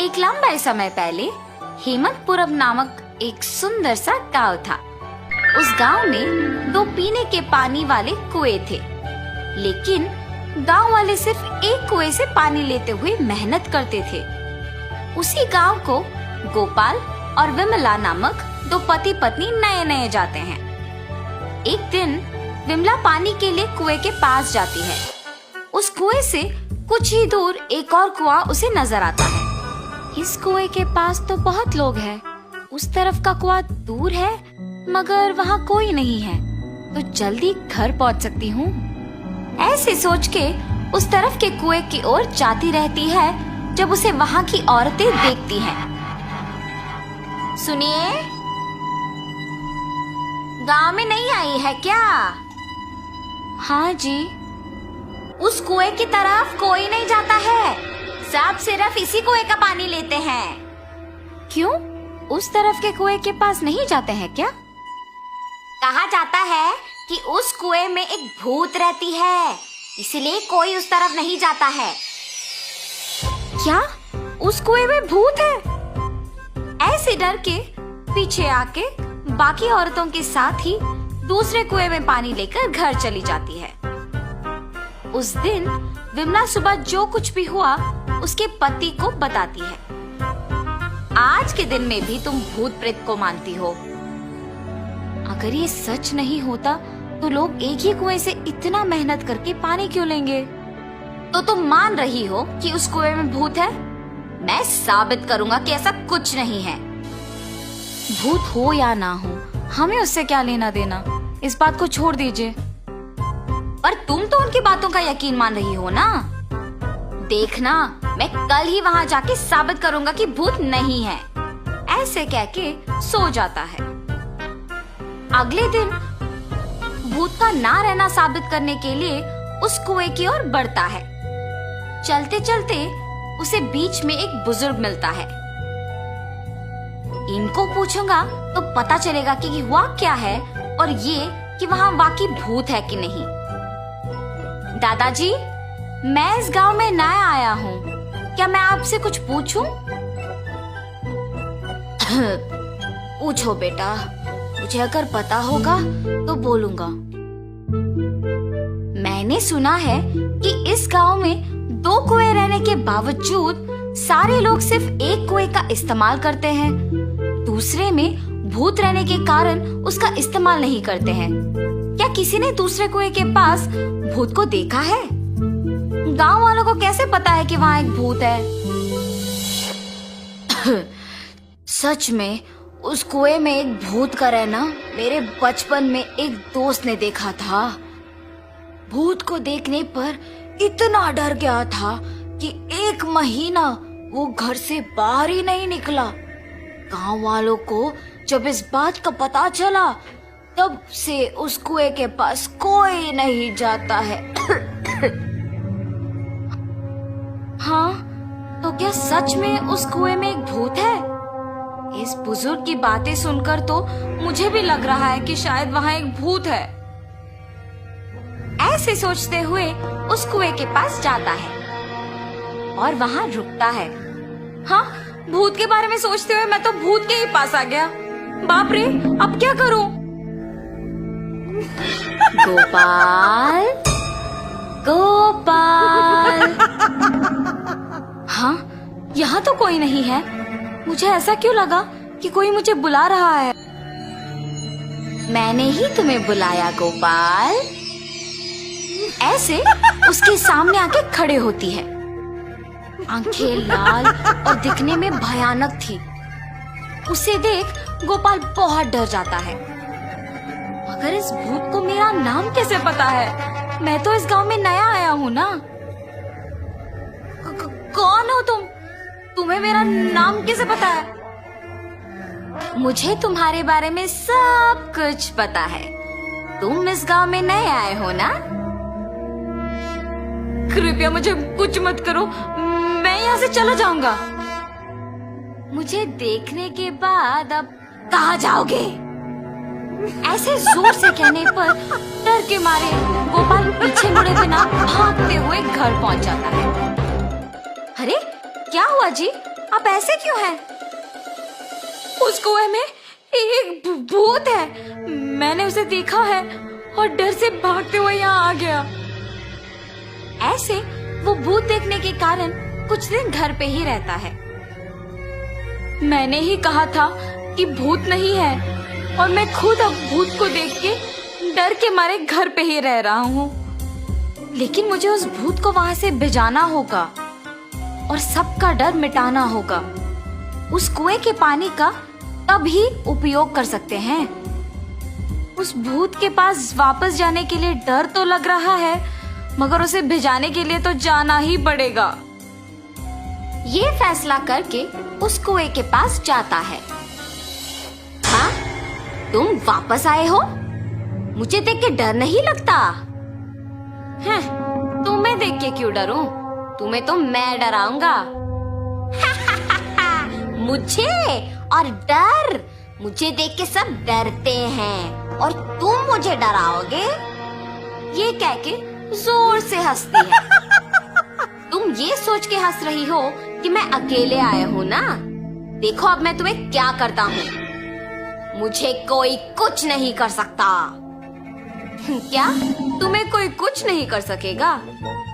एक लंबे समय पहले हेमंतपुरम नामक एक सुंदर सा गांव था। उस गांव में 2 पीने के पानी वाले कुएं थे, लेकिन गांव वाले सिर्फ एक कुएं से पानी लेते हुए मेहनत करते थे। उसी गांव को गोपाल और विमला नामक 2 पति पत्नी नए नए जाते हैं। एक दिन विमला पानी के लिए कुएं के पास जाती है। उस कुएं से कुछ ही दूर एक और कुआं उसे नजर आता है। इस कुएं के पास तो बहुत लोग हैं, उस तरफ का कुआं दूर है मगर वहाँ कोई नहीं है, तो जल्दी घर पहुँच सकती हूँ। ऐसे सोच के उस तरफ के कुएं की ओर जाती रहती है जब उसे वहाँ की औरतें देखती हैं। सुनिए, गांव में नहीं आई है क्या? हाँ जी। उस कुएं की तरफ कोई नहीं जाता है, सब सिर्फ इसी कुएं का पानी लेते हैं। क्यों? उस तरफ के कुएं के पास नहीं जाते हैं क्या? कहा जाता है कि उस कुएं में एक भूत रहती है, इसलिए कोई उस तरफ नहीं जाता है। क्या उस कुएं में भूत है? ऐसे डर के पीछे आके बाकी औरतों के साथ ही दूसरे कुएं में पानी लेकर घर चली जाती है। उस दिन विमला सुबह जो कुछ भी हुआ उसके पति को बताती है। आज के दिन में भी तुम भूत प्रेत को मानती हो। अगर ये सच नहीं होता तो लोग एक ही कुएं से इतना मेहनत करके पानी क्यों लेंगे? तो तुम मान रही हो कि उस कुएं में भूत है? मैं साबित करूंगा कि ऐसा कुछ नहीं है। भूत हो या ना हो, हमें उससे क्या लेना देना, इस बात को छोड़ दीजिए। पर तुम तो उनकी बातों का यकीन मान रही हो ना? देखना, मैं कल ही वहाँ जाके साबित करूंगा कि भूत नहीं है। ऐसे कह के सो जाता है। अगले दिन भूत का ना रहना साबित करने के लिए उस कुएं की ओर बढ़ता है। चलते चलते उसे बीच में एक बुजुर्ग मिलता है। इनको पूछूंगा तो पता चलेगा कि हुआ क्या है और ये कि वहाँ वाकई भूत है कि नहीं। दादाजी, मैं इस गांव में नया आया हूँ, क्या मैं आपसे कुछ पूछूं? पूछो बेटा, मुझे अगर पता होगा तो बोलूंगा। मैंने सुना है कि इस गांव में 2 कुएं रहने के बावजूद सारे लोग सिर्फ एक कुएं का इस्तेमाल करते हैं, दूसरे में भूत रहने के कारण उसका इस्तेमाल नहीं करते हैं। क्या किसी ने दूसरे कुएं के पास भूत को देखा है? गांव वालों को कैसे पता है कि वहाँ एक भूत है? सच में उस कुएं में एक भूत का रहना मेरे बचपन में एक दोस्त ने देखा था। भूत को देखने पर इतना डर गया था कि 1 महीना वो घर से बाहर ही नहीं निकला। गांव वालों को जब इस बात का पता चला तब से उस कुएं के पास कोई नहीं जाता है। हाँ, तो क्या सच में उस कुएं में एक भूत है? इस बुजुर्ग की बातें सुनकर तो मुझे भी लग रहा है कि शायद वहाँ एक भूत है। ऐसे सोचते हुए उस कुएं के पास जाता है और वहाँ रुकता है। हाँ, भूत के बारे में सोचते हुए मैं तो भूत के ही पास आ गया। बाप रे, अब क्या करूं? गोपाल, गोपाल। हाँ, यहाँ तो कोई नहीं है। मुझे ऐसा क्यों लगा कि कोई मुझे बुला रहा है? मैंने ही तुम्हें बुलाया गोपाल। ऐसे उसके सामने आके खड़े होती है। आंखें लाल और दिखने में भयानक थी। उसे देख गोपाल बहुत डर जाता है। मगर इस भूत को मेरा नाम कैसे पता है? मैं तो इस गांव में नया आया हूँ ना। कौन हो तुम? तुम्हें मेरा नाम कैसे पता है? मुझे तुम्हारे बारे में सब कुछ पता है। तुम इस गांव में नए आए हो ना? कृपया मुझे कुछ मत करो, मैं यहाँ से चला जाऊंगा। मुझे देखने के बाद अब कहाँ जाओगे? ऐसे जोर से कहने पर डर के मारे गोपाल पीछे मुड़े बिना भागते हुए घर पहुंच जाता है। अरे क्या हुआ जी? आप ऐसे क्यों हैं? उस कुएं में एक भूत है। मैंने उसे देखा है और डर से भागते हुए यहाँ आ गया। ऐसे वो भूत देखने के कारण कुछ दिन घर पे ही रहता है। मैंने ही कहा था कि भूत नहीं है और मैं खुद अब भूत को देख के डर के मारे घर पे ही रह रहा हूँ। लेकिन मुझे उस भूत को वहां से भिजाना होगा और सबका डर मिटाना होगा। उस कुएं के पानी का तभी उपयोग कर सकते हैं। उस भूत के पास वापस जाने के लिए डर तो लग रहा है, मगर उसे भिजाने के लिए तो जाना ही पड़ेगा। ये फैसला करके उस कुएं के पास जाता है। हाँ, तुम वापस आए हो? मुझे देख के डर नहीं लगता? हैं, तुम्हें देख के क्यों डरूं? तुम्हें तो मैं डराऊंगा। मुझे और डर? मुझे देख के सब डरते हैं और तुम मुझे डराओगे? ये कह के जोर से हंसती है। तुम ये सोच के हंस रही हो कि मैं अकेले आया हूँ ना? देखो अब मैं तुम्हें क्या करता हूँ। मुझे कोई कुछ नहीं कर सकता। क्या तुम्हें कोई कुछ नहीं कर सकेगा?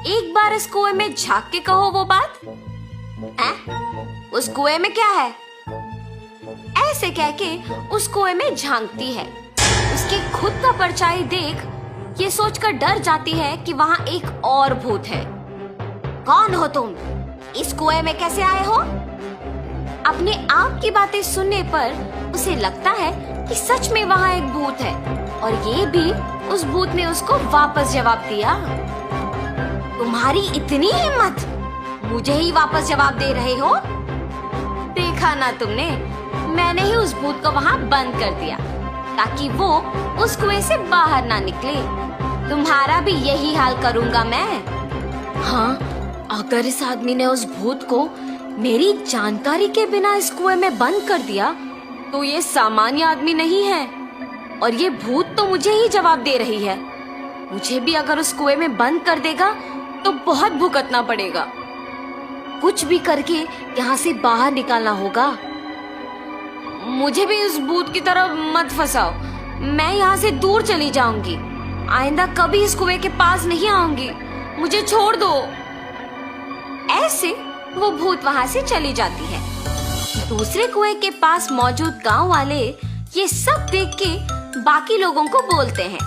एक बार इस कुएं में झांक के कहो वो बात। उस कुएं में क्या है? ऐसे कह के उस कुएं में झांकती है। उसके खुद का परछाई देख ये सोचकर डर जाती है कि वहाँ एक और भूत है। कौन हो तुम? इस कुएं में कैसे आए हो? अपने आप की बातें सुनने पर उसे लगता है कि सच में वहाँ एक भूत है और ये भी उस भूत ने उसको वापस जवाब दिया। तुम्हारी इतनी हिम्मत, मुझे ही वापस जवाब दे रहे हो? देखा ना तुमने, मैंने ही उस भूत को वहाँ बंद कर दिया ताकि वो उस कुएं से बाहर ना निकले। तुम्हारा भी यही हाल करूँगा मैं। हाँ, अगर इस आदमी ने उस भूत को मेरी जानकारी के बिना इस कुएं में बंद कर दिया तो ये सामान्य आदमी नहीं है और ये भूत तो मुझे ही जवाब दे रही है। मुझे भी अगर उस कुएं में बंद कर देगा तो बहुत भुगतना पड़ेगा। कुछ भी करके यहाँ से बाहर निकालना होगा। मुझे भी उस भूत की तरह मत फंसाओ। मैं यहाँ से दूर चली जाऊंगी। आइंदा कभी इस कुएं के पास नहीं आऊंगी। मुझे छोड़ दो। ऐसे वो भूत वहाँ से चली जाती है। दूसरे कुएं के पास मौजूद गांव वाले ये सब देख के बाकी लोगों को बोलते हैं।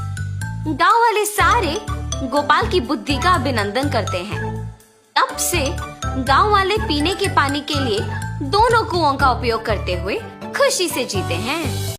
गांव वाले सारे गोपाल की बुद्धि का अभिनंदन करते हैं। तब से गांव वाले पीने के पानी के लिए दोनों कुओं का उपयोग करते हुए खुशी से जीते हैं।